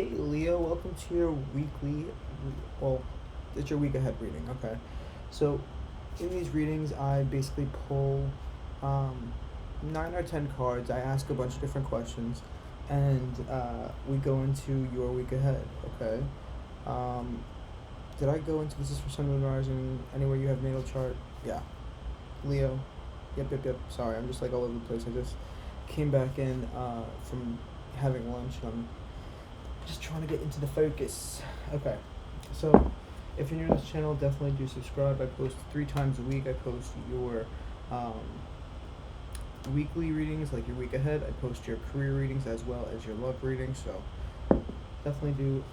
Hey Leo, welcome to your weekly, well, it's your week ahead reading, okay? So, in these readings, I basically pull 9 or 10 cards. I ask a bunch of different questions, and we go into your week ahead, okay? Um, did I go into this is for Sun, Moon, Rising, anywhere you have natal chart? Yeah. Leo. Yep. Sorry, I'm just like all over the place. I just came back in from having lunch, and I'm just trying to get into the focus. Okay, so if you're new to this channel, definitely do subscribe. I post 3 times a week. I post your weekly readings, like your week ahead. I post your career readings as well as your love readings, so definitely do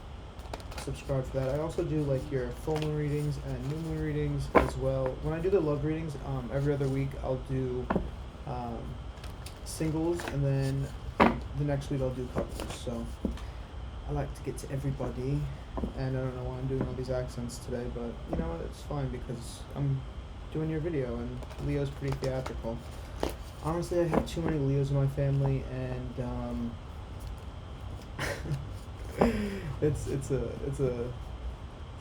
subscribe for that. I also do like your full moon readings and new moon readings as well. When I do the love readings, every other week I'll do singles, and then the next week I'll do couples. So I like to get to everybody, and I don't know why I'm doing all these accents today, but you know what, it's fine because I'm doing your video, and Leo's pretty theatrical. Honestly, I have too many Leos in my family, and it's a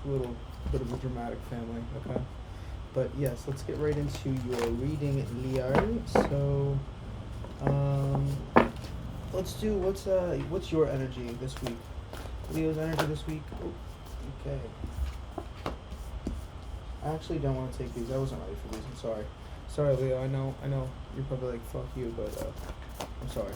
little bit of a dramatic family, okay? But yes, let's get right into your reading, Leo. So, let's do what's your energy this week? Leo's energy this week. Oh, okay. I actually don't want to take these. I wasn't ready for these. I'm sorry. Sorry, Leo. I know. You're probably like, fuck you, but I'm sorry.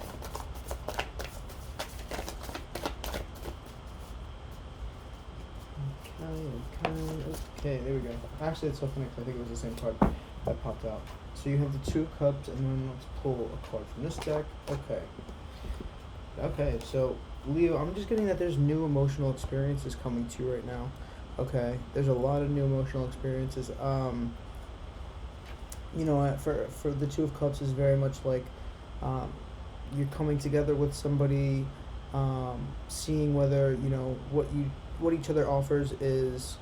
Okay. There we go. Actually, it's so funny because I think it was the same card that popped out. So you have the 2 of Cups, and then let's pull a card from this deck. Okay. So Leo, I'm just getting that there's new emotional experiences coming to you right now. Okay, there's a lot of new emotional experiences. You know, for the 2 of Cups is very much like you're coming together with somebody, seeing whether you know what each other offers is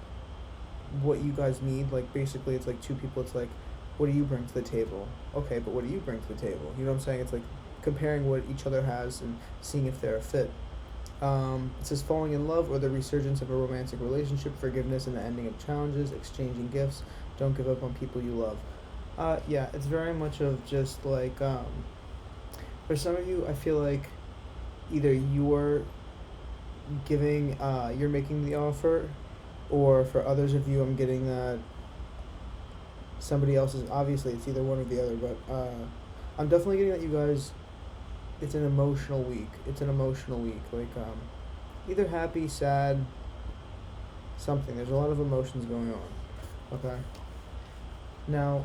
what you guys need. Like basically, it's like 2 people. It's like, what do you bring to the table? Okay, but what do you bring to the table? You know what I'm saying? It's like comparing what each other has and seeing if they're a fit. It says falling in love or the resurgence of a romantic relationship, forgiveness and the ending of challenges, exchanging gifts, don't give up on people you love. Yeah, it's very much of just like, for some of you, I feel like either you're you're making the offer, or for others of you, I'm getting that somebody else is, obviously it's either one or the other, but I'm definitely getting that you guys, it's an emotional week. Like, either happy, sad, something. There's a lot of emotions going on. Okay. Now,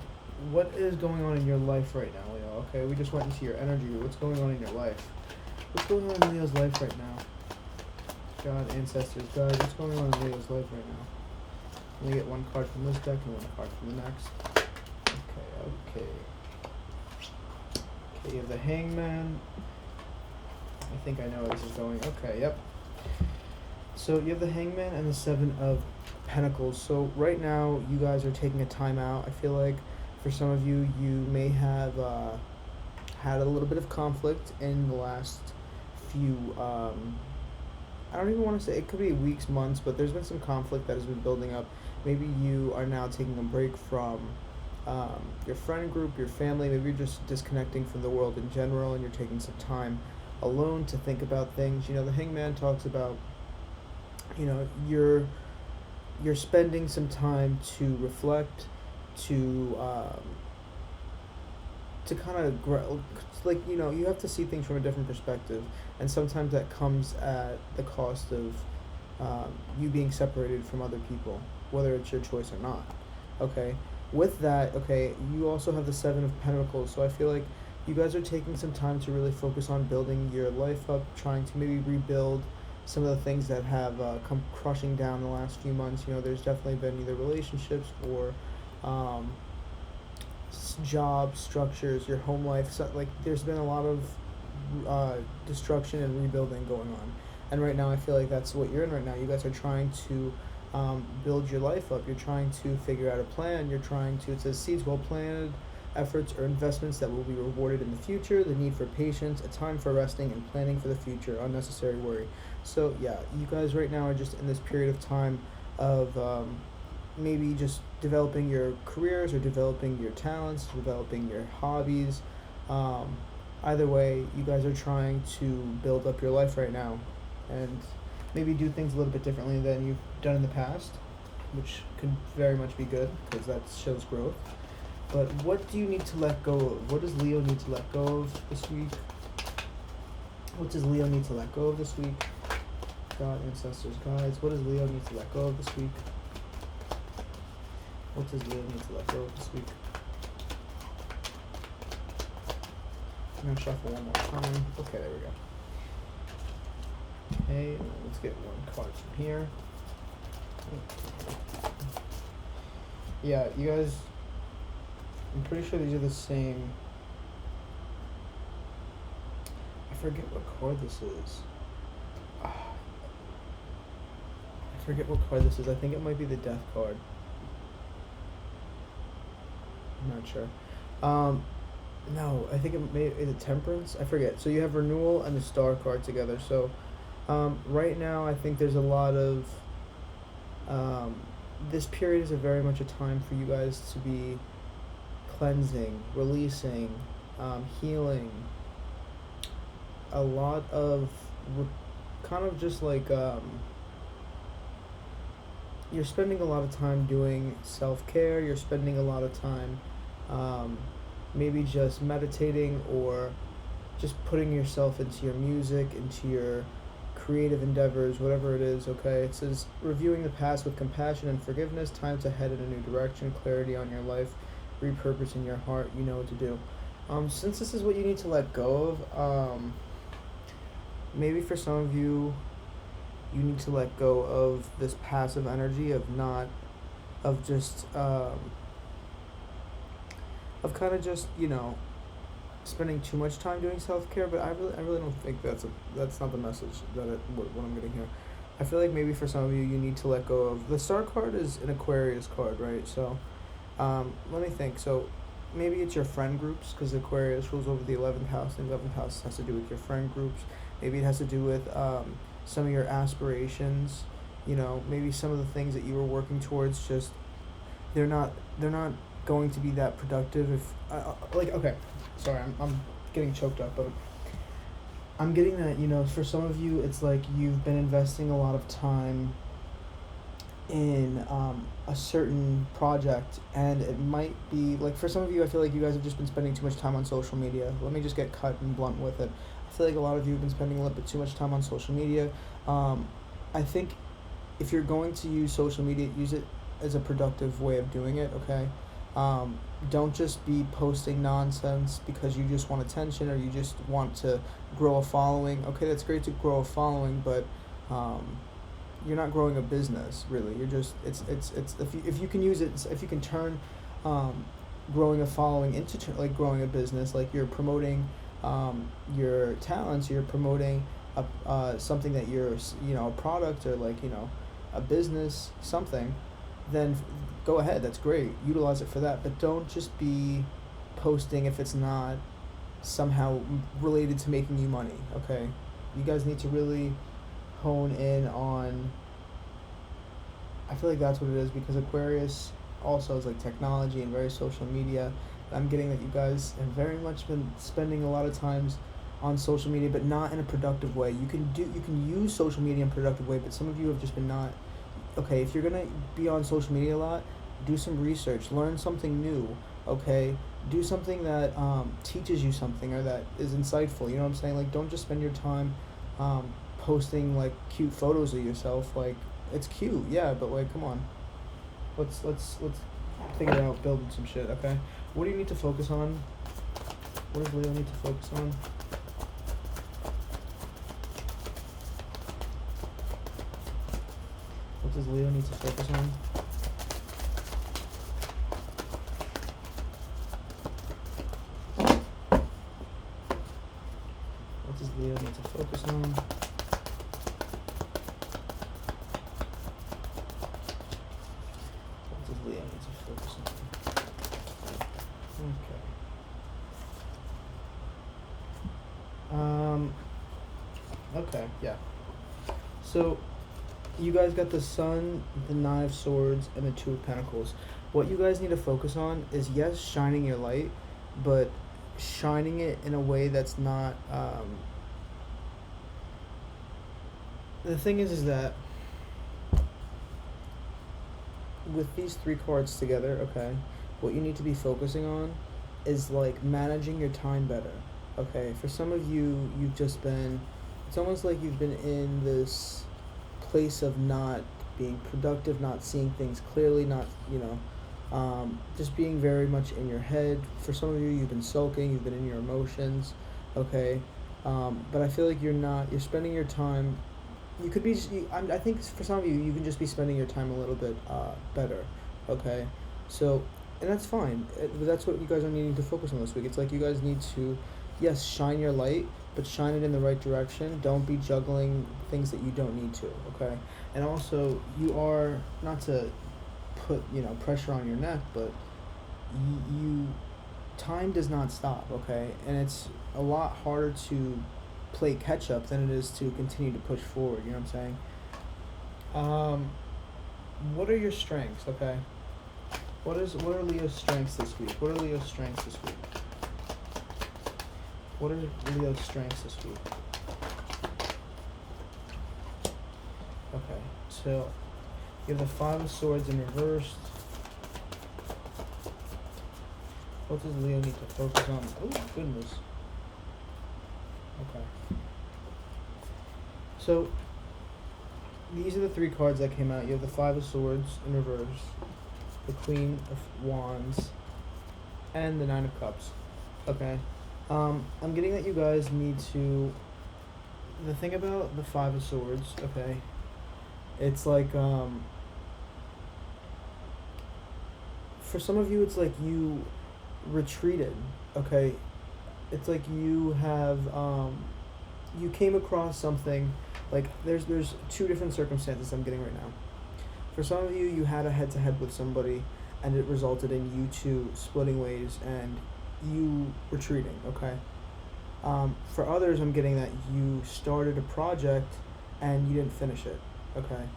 what is going on in your life right now, Leo? Okay, we just went into your energy. What's going on in your life? What's going on in Leo's life right now? God, ancestors, guys, what's going on in Leo's life right now? I'm gonna get 1 card from this deck and 1 card from the next. Okay. You have the Hangman. I think I know where this is going. Okay, yep. So you have the Hangman and the 7 of Pentacles. So right now, you guys are taking a time out. I feel like for some of you, you may have had a little bit of conflict in the last few, I don't even want to say, it could be weeks, months, but there's been some conflict that has been building up. Maybe you are now taking a break from your friend group, your family. Maybe you're just disconnecting from the world in general, and you're taking some time alone to think about things. You know, the Hangman talks about, you know, you're spending some time to reflect, to kind of grow. Like, you know, you have to see things from a different perspective, and sometimes that comes at the cost of you being separated from other people, whether it's your choice or not. Okay. With that, okay, you also have the 7 of Pentacles, so I feel like you guys are taking some time to really focus on building your life up, trying to maybe rebuild some of the things that have come crushing down the last few months. You know, there's definitely been either relationships or job structures, your home life. So, like, there's been a lot of destruction and rebuilding going on. And right now, I feel like that's what you're in right now. You guys are trying to build your life up. You're trying to figure out a plan. You're trying to, it says seeds well planted efforts or investments that will be rewarded in the future, the need for patience, a time for resting and planning for the future, unnecessary worry. So yeah, you guys right now are just in this period of time of maybe just developing your careers or developing your talents, developing your hobbies. Either way, you guys are trying to build up your life right now and maybe do things a little bit differently than you've done in the past, which could very much be good because that shows growth. But what do you need to let go of? What does Leo need to let go of this week? What does Leo need to let go of this week? God, ancestors, guides. What does Leo need to let go of this week? What does Leo need to let go of this week? I'm going to shuffle one more time. Okay, there we go. Okay, let's get one card from here. Yeah, you guys, I'm pretty sure these are the same. I forget what card this is. I forget what card this is. I think it might be the Death card. I'm not sure. No, I think it may, is it Temperance? I forget. So you have Renewal and the Star card together. So right now I think there's a lot of this period is very much a time for you guys to be cleansing, releasing, healing. A lot of kind of just like you're spending a lot of time doing self-care. You're spending a lot of time maybe just meditating or just putting yourself into your music, into your creative endeavors, whatever it is, okay? It says, reviewing the past with compassion and forgiveness, time to head in a new direction, clarity on your life, repurposing your heart, you know what to do. Since this is what you need to let go of, maybe for some of you, you need to let go of this passive energy of just of kind of just, you know, spending too much time doing self-care, but I really don't think that's not the message what I'm getting here. I feel like maybe for some of you, you need to let go of, the Star card is an Aquarius card, right? So, let me think. So, maybe it's your friend groups, because Aquarius rules over the 11th house, and the 11th house has to do with your friend groups. Maybe it has to do with some of your aspirations, you know, maybe some of the things that you were working towards, just, they're not going to be that productive if, okay, sorry, I'm getting choked up, but I'm getting that, you know, for some of you, it's like you've been investing a lot of time in a certain project, and it might be, like, for some of you, I feel like you guys have just been spending too much time on social media. Let me just get cut and blunt with it. I feel like a lot of you have been spending a little bit too much time on social media. I think if you're going to use social media, use it as a productive way of doing it, okay? Don't just be posting nonsense because you just want attention or you just want to grow a following. Okay, that's great to grow a following, but you're not growing a business, really. You're just, it's if you can use it, if you can turn growing a following into like growing a business, like you're promoting your talents, you're promoting something that you're, you know, a product or, like, you know, a business, something, then go ahead, that's great, utilize it for that, but don't just be posting if it's not somehow related to making you money, okay? You guys need to really hone in on, I feel like that's what it is, because Aquarius also is like technology and very social media. I'm getting that you guys have very much been spending a lot of times on social media, but not in a productive way. You can use social media in a productive way, but some of you have just been not. Okay, if you're gonna be on social media a lot, do some research, learn something new, okay? Do something that teaches you something or that is insightful, you know what I'm saying? Like, don't just spend your time posting, like, cute photos of yourself. Like, it's cute, yeah, but, like, come on. Let's think about building some shit, okay? What do you need to focus on? What does Leo need to focus on? What does Leo need to focus on? What does Leo need to focus on? What does Leo need to focus on? Okay. Okay, yeah. So, you guys got the Sun, the Nine of Swords, and the Two of Pentacles. What you guys need to focus on is, yes, shining your light, but shining it in a way that's not, the thing is that with these three cards together, okay, what you need to be focusing on is like managing your time better. Okay, for some of you, you've just been, it's almost like you've been in this place of not being productive, not seeing things clearly, not, just being very much in your head. For some of you, you've been sulking, you've been in your emotions, okay, but I feel like you're spending your time, you could be, I think for some of you, you can just be spending your time a little bit better, okay, so, and that's fine. That's what you guys are needing to focus on this week. It's like you guys need to, yes, shine your light, but shine it in the right direction. Don't be juggling things that you don't need to, okay? And also, you are, not to put, pressure on your neck, but time does not stop, okay? And it's a lot harder to play catch up than it is to continue to push forward, you know what I'm saying? What are your strengths, okay? What are Leo's strengths this week? What are Leo's strengths this week? What are Leo's strengths this week? Okay, so you have the Five of Swords in reverse. What does Leo need to focus on? Oh, goodness. Okay. So, these are the three cards that came out. You have the Five of Swords in reverse, the Queen of Wands, and the Nine of Cups. Okay. I'm getting that you guys need to, the thing about the Five of Swords, okay, it's like, for some of you, it's like you retreated, okay, it's like you have, you came across something, like, there's two different circumstances I'm getting right now. For some of you, you had a head-to-head with somebody, and it resulted in you two splitting ways, and you retreating, okay? For others, I'm getting that you started a project and you didn't finish it, okay?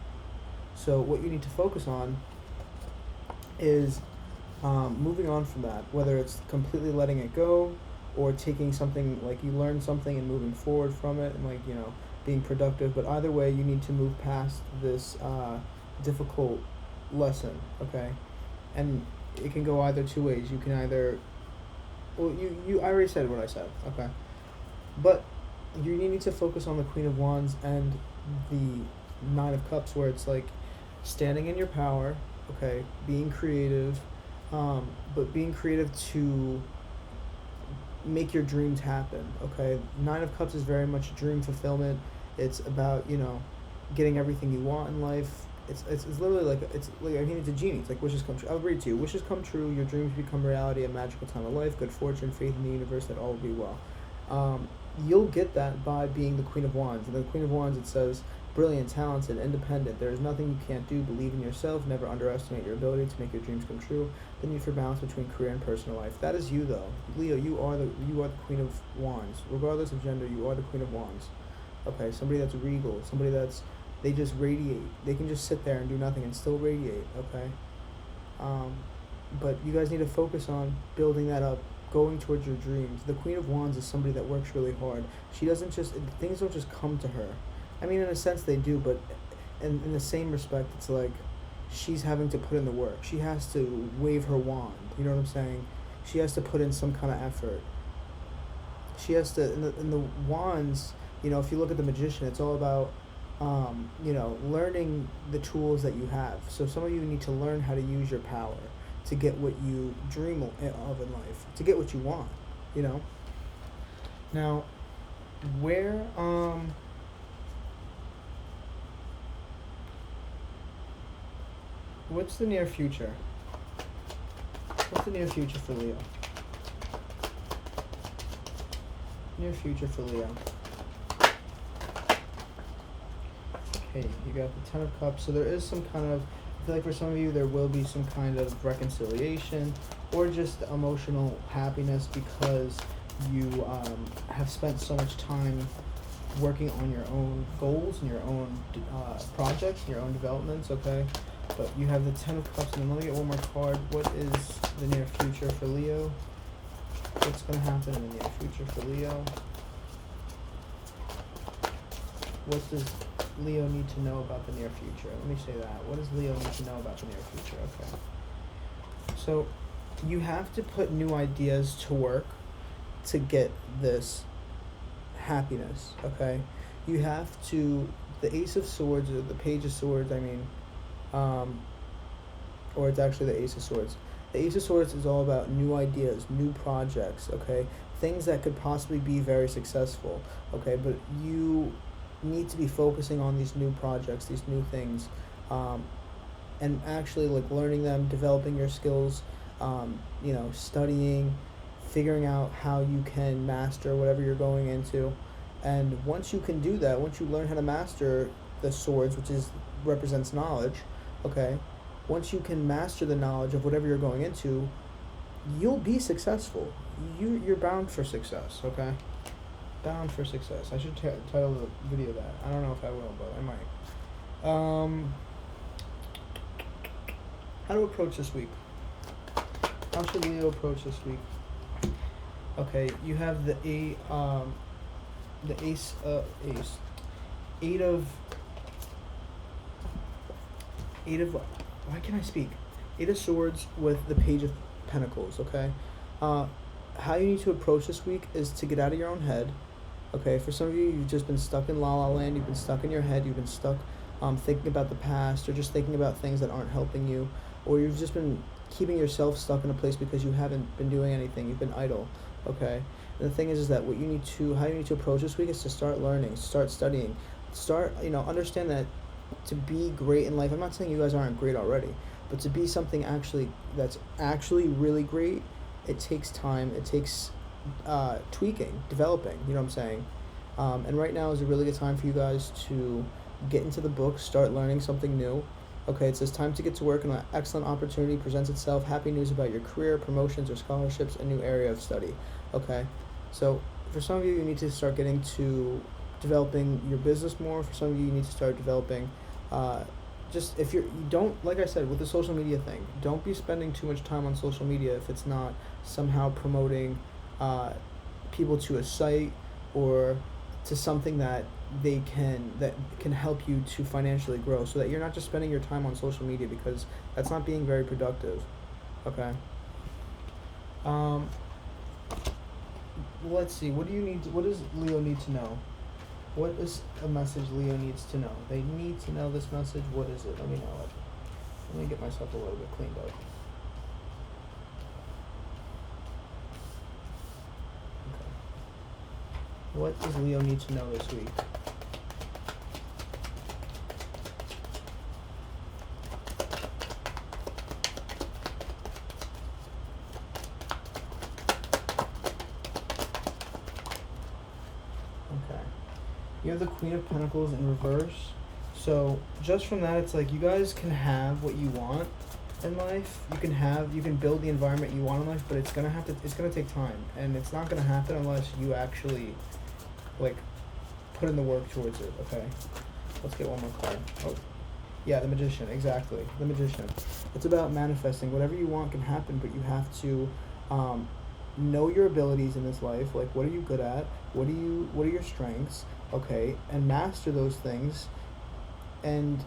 So what you need to focus on is moving on from that, whether it's completely letting it go or taking something, like you learned something and moving forward from it and, like, being productive. But either way, you need to move past this difficult lesson, okay? And it can go either two ways. You can either, well, I already said what I said, okay? But you need to focus on the Queen of Wands and the Nine of Cups, where it's like standing in your power, okay, being creative, but being creative to make your dreams happen, okay? Nine of Cups is very much dream fulfillment. It's about, getting everything you want in life. It's literally like, it's like, I mean, it's a genie. It's like wishes come true. I'll read it to you. Wishes come true, your dreams become reality, a magical time of life, good fortune, faith in the universe, that all will be well. You'll get that by being the Queen of Wands. And the Queen of Wands, it says, brilliant, talented, independent. There is nothing you can't do. Believe in yourself. Never underestimate your ability to make your dreams come true. The need for balance between career and personal life. That is you, though. Leo, you are the Queen of Wands. Regardless of gender, you are the Queen of Wands. Okay, somebody that's regal, somebody that's, they just radiate. They can just sit there and do nothing and still radiate, okay? But you guys need to focus on building that up, going towards your dreams. The Queen of Wands is somebody that works really hard. She doesn't just, things don't just come to her. I mean, in a sense they do, but in the same respect, it's like she's having to put in the work. She has to wave her wand, you know what I'm saying? She has to put in some kind of effort. She has to, in the wands, if you look at the Magician, it's all about, learning the tools that you have. So some of you need to learn how to use your power to get what you dream of in life, to get what you want, Now, where, what's the near future? What's the near future for Leo? Near future for Leo. Okay, you got the Ten of Cups. So there is some kind of, I feel like for some of you, there will be some kind of reconciliation or just emotional happiness because you have spent so much time working on your own goals and your own projects, your own developments, okay? But you have the Ten of Cups, and then let me get one more card. What is the near future for Leo? What's going to happen in the near future for Leo? What does Leo need to know about the near future? Let me say that. What does Leo need to know about the near future? Okay. So you have to put new ideas to work to get this happiness, okay? You have to, the Ace of Swords, or the Page of Swords, I mean, or it's actually the Ace of Swords. The Ace of Swords is all about new ideas, new projects, okay? Things that could possibly be very successful, okay? But you need to be focusing on these new projects, these new things, and actually like learning them, developing your skills, you know, studying, figuring out how you can master whatever you're going into. And once you can do that, once you learn how to master the swords, which represents knowledge, okay, once you can master the knowledge of whatever you're going into, you'll be successful. You're bound for success, okay? Bound for success. I should title the video that. I don't know if I will, but I might. How to approach this week? How should Leo approach this week? Okay, you have the Eight of why can't I speak? Eight of Swords with the Page of Pentacles, okay? How you need to approach this week is to get out of your own head, okay? For some of you, you've just been stuck in la-la land, you've been stuck in your head, you've been stuck thinking about the past, or just thinking about things that aren't helping you, or you've just been keeping yourself stuck in a place because you haven't been doing anything, you've been idle, okay? And the thing is that how you need to approach this week is to start learning, start studying, understand that to be great in life, I'm not saying you guys aren't great already, but to be something that's actually really great, it takes time, it takes tweaking, developing, you know what I'm saying? And right now is a really good time for you guys to get into the books, start learning something new. Okay, it says time to get to work and an excellent opportunity presents itself. Happy news about your career, promotions, or scholarships, a new area of study. Okay, so for some of you, you need to start getting to developing your business more. For some of you, you need to start developing, just if you don't, like I said, with the social media thing, don't be spending too much time on social media if it's not somehow promoting people to a site or to something that can help you to financially grow, so that you're not just spending your time on social media, because that's not being very productive. Okay. Let's see. What does Leo need to know? What is a message Leo needs to know? They need to know this message. What is it? Let me know it. Let me get myself a little bit cleaned up. Okay. What does Leo need to know this week? You have the Queen of Pentacles in reverse. So just from that, it's like you guys can have what you want in life. You can build the environment you want in life, but it's gonna take time, and it's not gonna happen unless you actually like put in the work towards it. Okay, let's get one more card. Oh, yeah, the Magician. Exactly, the Magician. It's about manifesting. Whatever you want can happen, but you have to know your abilities in this life. Like, what are you good at? What are your strengths? Okay, and master those things. And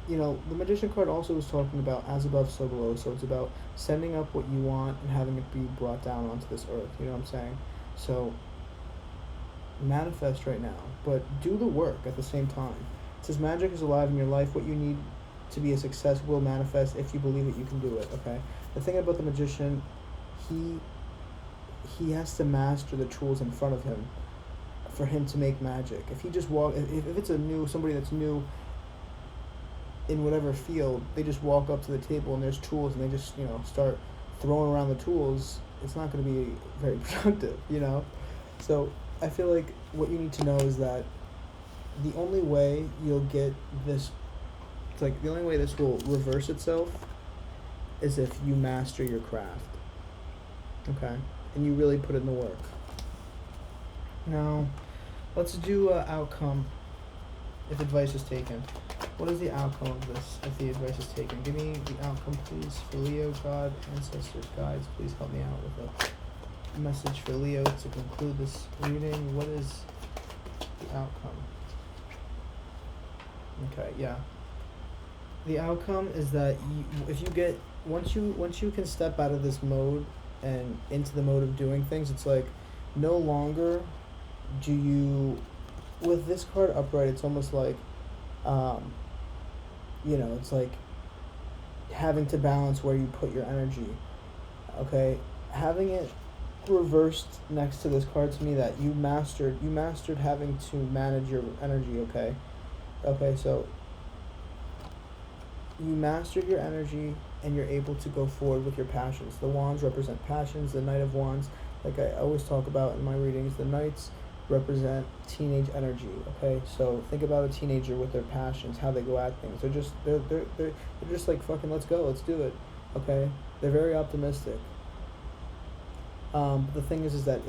the Magician card also was talking about as above, so below. So it's about sending up what you want and having it be brought down onto this earth. You know what I'm saying? So manifest right now, but do the work at the same time. It says magic is alive in your life. What you need to be a success will manifest if you believe it. You can do it. Okay. The thing about the Magician, he has to master the tools in front of him for him to make magic. If he just if it's somebody that's new in whatever field, they just walk up to the table and there's tools and they just start throwing around the tools, it's not going to be very productive. So I feel like what you need to know is that the only way you'll get this, it's like the only way this will reverse itself is if you master your craft. Okay, and you really put in the work. Now, Let's do outcome if advice is taken. What is the outcome of this if the advice is taken? Give me the outcome, please, for Leo. God, ancestors, guides, please help me out with a message for Leo to conclude this reading. What is the outcome? Okay, yeah. The outcome is that if you get once you can step out of this mode and into the mode of doing things, it's like no longer do you, with this card upright, it's almost like it's like having to balance where you put your energy. Okay, having it reversed next to this card to me that you mastered having to manage your energy. Okay, so you mastered your energy and you're able to go forward with your passions. The wands represent passions. The Knight of Wands, like I always talk about in my readings, the Knights represent teenage energy. Okay, so think about a teenager with their passions, how they go at things. They're just like, fucking let's go, let's do it. Okay, they're very optimistic. The thing is that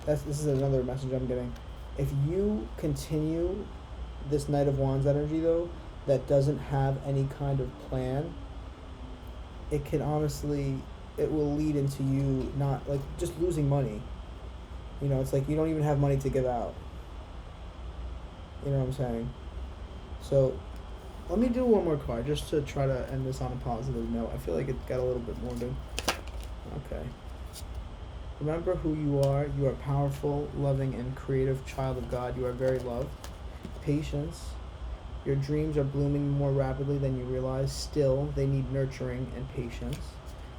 this is another message I'm getting. If you continue this Knight of Wands energy though, that doesn't have any kind of plan, it will lead into you not, like, just losing money. It's like you don't even have money to give out. You know what I'm saying? So let me do one more card just to try to end this on a positive note. I feel like it got a little bit morbid. Okay. Remember who you are. You are powerful, loving, and creative child of God. You are very loved. Patience. Your dreams are blooming more rapidly than you realize. Still, they need nurturing and patience.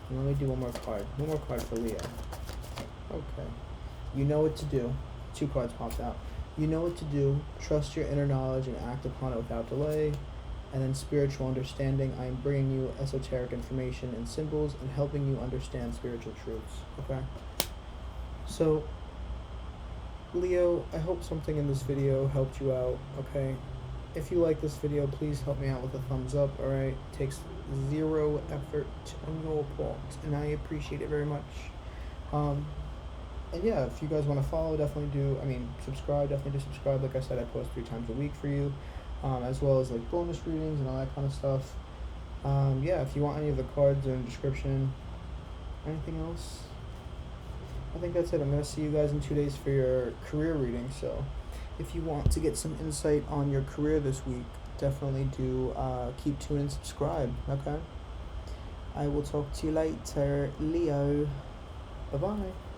And let me do one more card. One more card for Leo. Okay. You know what to do. 2 cards popped out. You know what to do. Trust your inner knowledge and act upon it without delay. And then spiritual understanding. I am bringing you esoteric information and symbols and helping you understand spiritual truths. Okay? So, Leo, I hope something in this video helped you out. Okay? If you like this video, please help me out with a thumbs up. Alright? It takes 0 effort on your part, and I appreciate it very much. And yeah, if you guys want to follow, subscribe. Definitely do subscribe. Like I said, I post 3 times a week for you, as well as like bonus readings and all that kind of stuff. Yeah, if you want any of the cards, they're in the description. Anything else? I think that's it. I'm going to see you guys in 2 days for your career reading. So if you want to get some insight on your career this week, definitely do keep tuned and subscribe. Okay? I will talk to you later, Leo. Bye-bye.